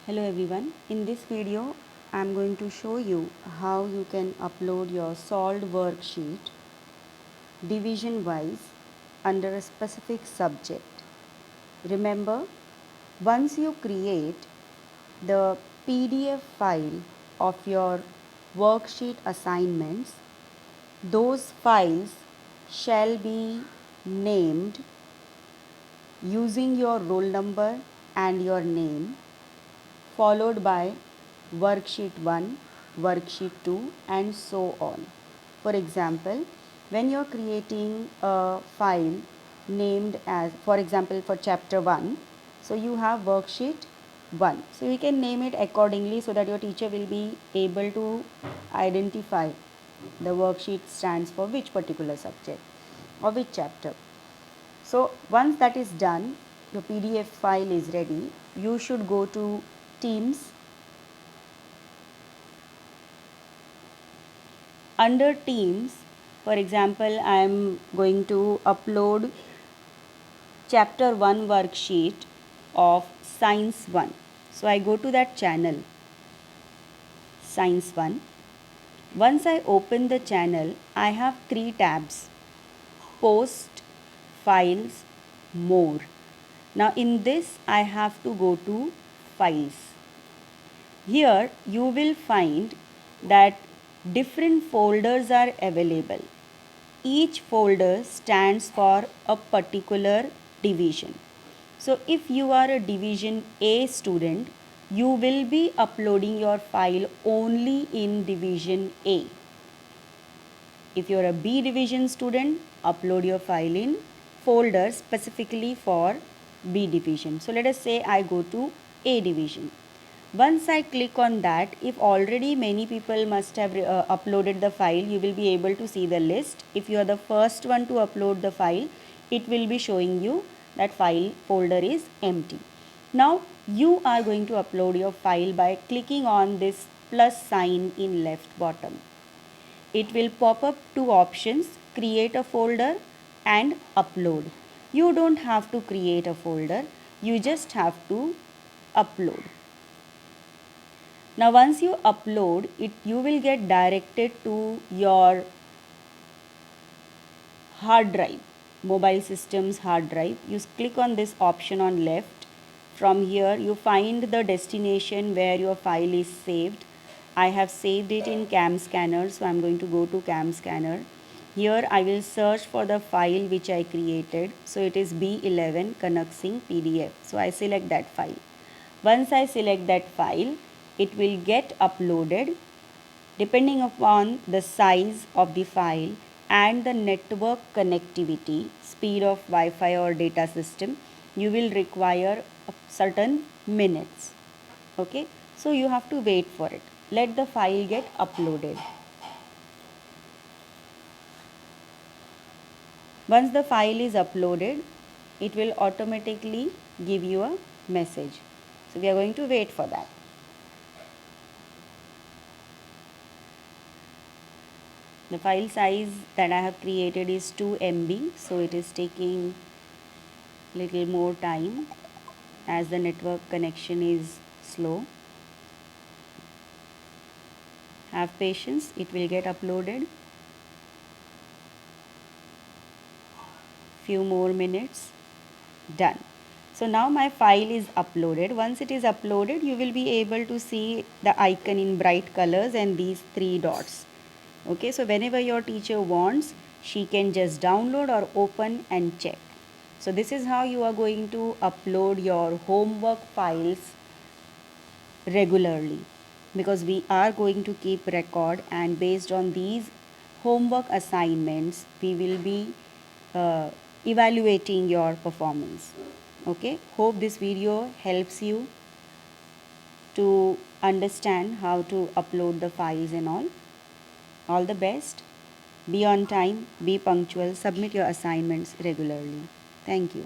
Hello everyone, in this video I am going to show you how you can upload your solved worksheet division wise under a specific subject. Remember, once you create the PDF file of your worksheet assignments, those files shall be named using your roll number and your name, followed by worksheet 1, worksheet 2 and so on. For example, when you are creating a file named as, for example, for chapter 1, so you have worksheet 1. So you can name it accordingly so that your teacher will be able to identify the worksheet stands for which particular subject or which chapter. So once that is done, your PDF file is ready. You should go to Teams. Under Teams, for example, I am going to upload chapter 1 worksheet of Science 1. So I go to that channel, Science 1. Once I open the channel, I have 3 tabs: Post, Files, More. Now in this, I have to go to Files. Here you will find that different folders are available. Each folder stands for a particular division. So if you are a division A student, you will be uploading your file only in division A. If you are a B division student, upload your file in folder specifically for B division. So let us say I go to A division. Once I click on that, if already many people must have uploaded the file, you will be able to see the list. If you are the first one to upload the file, it will be showing you that file folder is empty. Now you are going to upload your file by clicking on this plus sign in left bottom. It will pop up 2 options: create a folder and upload. You don't have to create a folder, you just have to upload. Now once you upload it, you will get directed to your hard drive, mobile systems hard drive. You click on this option on left. From here you find the destination where your file is saved. I have saved it in Cam Scanner, so I am going to go to Cam Scanner. Here I will search for the file which I created. So it is B11 Kanak Singh PDF. So I select that file. Once I select that file, it will get uploaded. Depending upon the size of the file and the network connectivity, speed of Wi-Fi or data system, you will require certain minutes. Okay, so you have to wait for it. Let the file get uploaded. Once the file is uploaded, it will automatically give you a message. So we are going to wait for that. The file size that I have created is 2 MB, so it is taking little more time as the network connection is slow. Have patience, it will get uploaded. Few more minutes. Done. So now my file is uploaded. Once it is uploaded, you will be able to see the icon in bright colors and these 3 dots. Okay, so whenever your teacher wants, she can just download or open and check. So this is how you are going to upload your homework files regularly, because we are going to keep record, and based on these homework assignments we will be evaluating your performance. Okay, hope this video helps you to understand how to upload the files and all. All the best. Be on time, be punctual, submit your assignments regularly. Thank you.